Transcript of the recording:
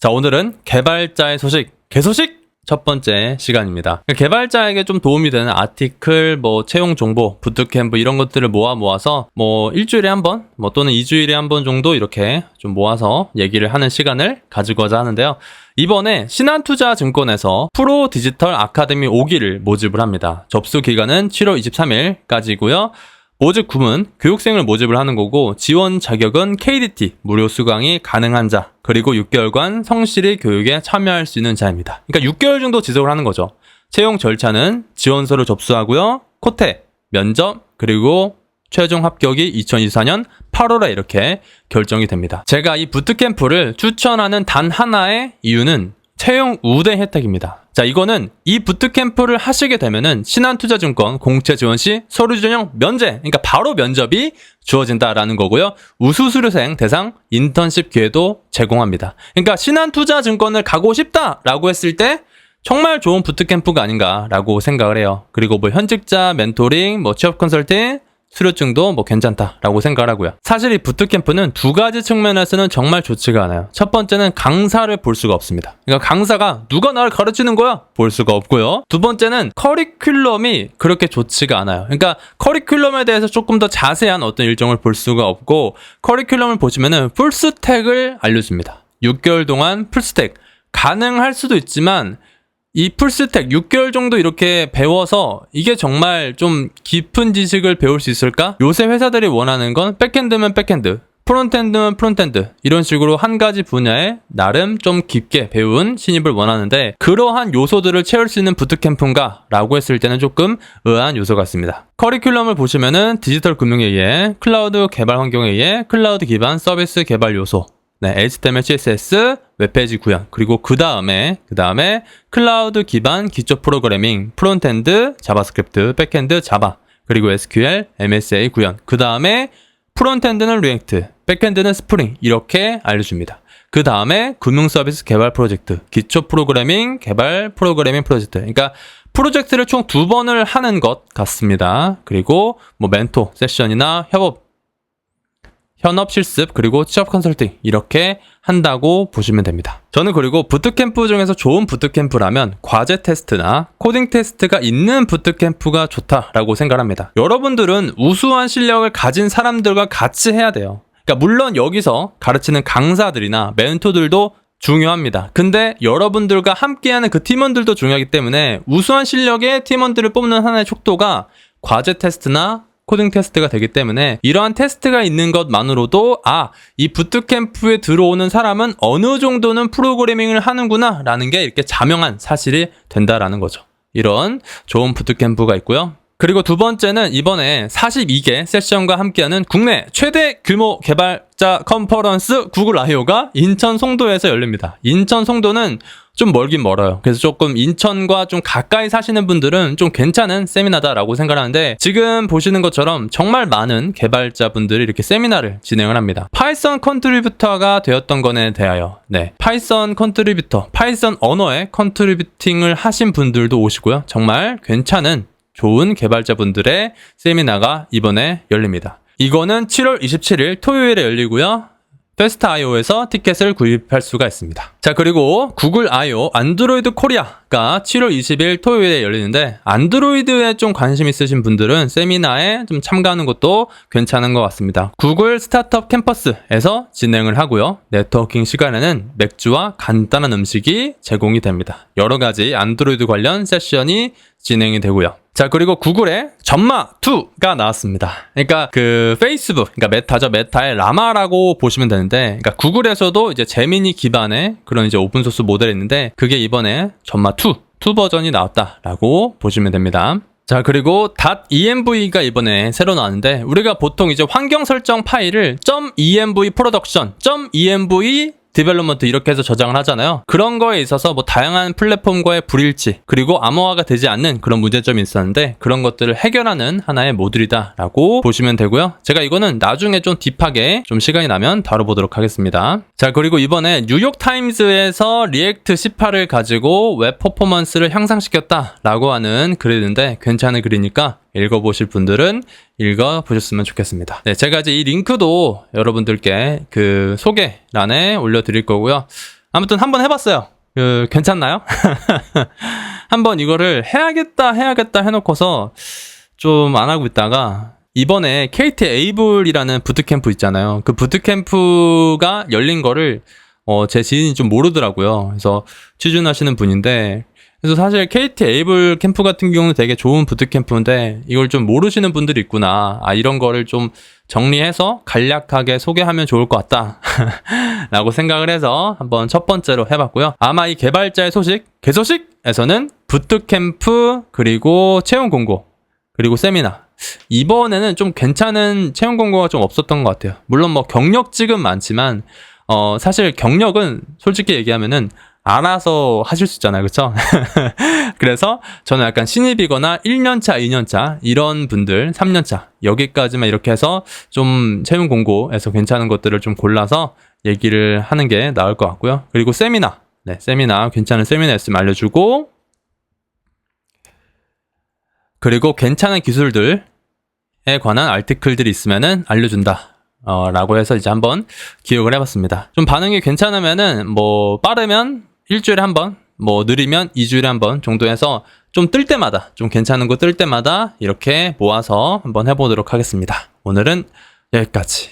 자, 오늘은 개발자의 소식, 개소식 첫 번째 시간입니다. 개발자에게 좀 도움이 되는 아티클, 채용 정보, 부트캠프 이런 것들을 모아서 일주일에 한 번, 또는 2주일에 한 번 정도 이렇게 좀 모아서 얘기를 하는 시간을 가지고자 하는데요. 이번에 신한투자증권에서 프로 디지털 아카데미 5기를 모집을 합니다. 접수 기간은 7월 23일까지고요. 모집 구문, 교육생을 모집을 하는 거고, 지원 자격은 KDT, 무료 수강이 가능한 자, 그리고 6개월간 성실히 교육에 참여할 수 있는 자입니다. 그러니까 6개월 정도 지속을 하는 거죠. 채용 절차는 지원서를 접수하고요, 코테, 면접, 그리고 최종 합격이 2024년 8월에 이렇게 결정이 됩니다. 제가 이 부트캠프를 추천하는 단 하나의 이유는 채용 우대 혜택입니다. 자, 이거는 이 부트캠프를 하시게 되면은 신한투자증권 공채 지원 시 서류 전형 면제, 그러니까 바로 면접이 주어진다라는 거고요. 우수수료생 대상 인턴십 기회도 제공합니다. 그러니까 신한투자증권을 가고 싶다라고 했을 때 정말 좋은 부트캠프가 아닌가라고 생각을 해요. 그리고 현직자 멘토링, 취업 컨설팅, 수료증도 괜찮다라고 생각을 하고요. 사실 이 부트캠프는 두 가지 측면에서는 정말 좋지가 않아요. 첫 번째는 강사를 볼 수가 없습니다. 그러니까 강사가 누가 나를 가르치는 거야? 볼 수가 없고요. 두 번째는 커리큘럼이 그렇게 좋지가 않아요. 그러니까 커리큘럼에 대해서 조금 더 자세한 어떤 일정을 볼 수가 없고, 커리큘럼을 보시면은 풀스택을 알려줍니다. 6개월 동안 풀스택 가능할 수도 있지만 이 풀스택 6개월 정도 이렇게 배워서 이게 정말 좀 깊은 지식을 배울 수 있을까? 요새 회사들이 원하는 건 백핸드면 백핸드, 프론트엔드면 프론트엔드, 이런 식으로 한 가지 분야에 나름 좀 깊게 배운 신입을 원하는데, 그러한 요소들을 채울 수 있는 부트캠프인가? 라고 했을 때는 조금 의아한 요소 같습니다. 커리큘럼을 보시면은 디지털 금융에 의해 클라우드 개발 환경에 의해 클라우드 기반 서비스 개발 요소, HTML, CSS, 웹페이지 구현, 그리고 그 다음에 클라우드 기반 기초 프로그래밍, 프론트엔드, 자바스크립트, 백엔드, 자바, 그리고 SQL, MSA 구현, 그 다음에 프론트엔드는 리액트, 백엔드는 스프링, 이렇게 알려줍니다. 그 다음에 금융서비스 개발 프로젝트, 기초 프로그래밍, 개발 프로그래밍 프로젝트, 그러니까 프로젝트를 총 2번을 하는 것 같습니다. 그리고 멘토 세션이나 현업 실습, 그리고 취업 컨설팅 이렇게 한다고 보시면 됩니다. 저는 그리고 부트캠프 중에서 좋은 부트캠프라면 과제 테스트나 코딩 테스트가 있는 부트캠프가 좋다라고 생각합니다. 여러분들은 우수한 실력을 가진 사람들과 같이 해야 돼요. 그러니까 물론 여기서 가르치는 강사들이나 멘토들도 중요합니다. 근데 여러분들과 함께하는 그 팀원들도 중요하기 때문에 우수한 실력의 팀원들을 뽑는 하나의 촉도가 과제 테스트나 코딩 테스트가 되기 때문에, 이러한 테스트가 있는 것만으로도 이 부트캠프에 들어오는 사람은 어느 정도는 프로그래밍을 하는구나 라는 게 이렇게 자명한 사실이 된다라는 거죠. 이런 좋은 부트캠프가 있고요. 그리고 두 번째는 이번에 42개 세션과 함께하는 국내 최대 규모 개발자 컨퍼런스 구글 I/O가 인천 송도에서 열립니다. 인천 송도는 좀 멀긴 멀어요. 그래서 조금 인천과 좀 가까이 사시는 분들은 좀 괜찮은 세미나다라고 생각하는데, 지금 보시는 것처럼 정말 많은 개발자분들이 이렇게 세미나를 진행을 합니다. 파이썬 컨트리뷰터가 되었던 것에 대하여, 파이썬 컨트리뷰터, 파이썬 언어에 컨트리뷰팅을 하신 분들도 오시고요. 정말 괜찮은 좋은 개발자분들의 세미나가 이번에 열립니다. 이거는 7월 27일 토요일에 열리고요. 페스트 I/O에서 티켓을 구입할 수가 있습니다. 자, 그리고 구글 I/O 안드로이드 코리아가 7월 20일 토요일에 열리는데, 안드로이드에 좀 관심 있으신 분들은 세미나에 좀 참가하는 것도 괜찮은 것 같습니다. 구글 스타트업 캠퍼스에서 진행을 하고요. 네트워킹 시간에는 맥주와 간단한 음식이 제공이 됩니다. 여러 가지 안드로이드 관련 세션이 진행이 되고요. 자, 그리고 구글의 전마2가 나왔습니다. 그러니까 페이스북, 그러니까 메타죠. 메타의 라마라고 보시면 되는데, 그러니까 구글에서도 이제 제미니 기반의 그런 이제 오픈소스 모델이 있는데, 그게 이번에 전마2 버전이 나왔다라고 보시면 됩니다. 자, 그리고 .env가 이번에 새로 나왔는데, 우리가 보통 이제 환경 설정 파일을 .env 프로덕션, .env 디벨롭먼트 이렇게 해서 저장을 하잖아요. 그런 거에 있어서 다양한 플랫폼과의 불일치, 그리고 암호화가 되지 않는 그런 문제점이 있었는데, 그런 것들을 해결하는 하나의 모듈이다라고 보시면 되고요. 제가 이거는 나중에 좀 딥하게 좀 시간이 나면 다뤄보도록 하겠습니다. 자, 그리고 이번에 뉴욕타임즈에서 리액트 18을 가지고 웹 퍼포먼스를 향상시켰다라고 하는 글이 있는데, 괜찮은 글이니까 읽어보실 분들은 읽어보셨으면 좋겠습니다. 제가 이제 이 링크도 여러분들께 소개란에 올려드릴 거고요. 아무튼 한번 해봤어요. 괜찮나요? 한번 이거를 해야겠다 해놓고서 좀 안 하고 있다가 이번에 KT 에이블이라는 부트캠프 있잖아요. 그 부트캠프가 열린 거를 제 지인이 좀 모르더라고요. 그래서 취준하시는 분인데, 그래서 사실 KT 에이블 캠프 같은 경우는 되게 좋은 부트캠프인데 이걸 좀 모르시는 분들이 있구나. 이런 거를 좀 정리해서 간략하게 소개하면 좋을 것 같다 라고 생각을 해서 한번 첫 번째로 해봤고요. 아마 이 개발자의 개소식에서는 부트캠프, 그리고 채용 공고, 그리고 세미나, 이번에는 좀 괜찮은 채용 공고가 좀 없었던 것 같아요. 물론 뭐 경력직은 많지만 사실 경력은 솔직히 얘기하면은 알아서 하실 수 있잖아요. 그쵸? 그래서 저는 약간 신입이거나 1년차, 2년차 이런 분들, 3년차 여기까지만 이렇게 해서 좀 채용 공고에서 괜찮은 것들을 좀 골라서 얘기를 하는 게 나을 것 같고요. 그리고 세미나, 세미나, 괜찮은 세미나 있으면 알려주고, 그리고 괜찮은 기술들에 관한 아티클들이 있으면은 알려준다. 라고 해서 이제 한번 기억을 해봤습니다. 좀 반응이 괜찮으면은 뭐 빠르면 일주일에 한 번, 뭐 느리면 2주일에 한 번 정도 해서 좀 뜰 때마다, 좀 괜찮은 거 뜰 때마다 이렇게 모아서 한번 해보도록 하겠습니다. 오늘은 여기까지.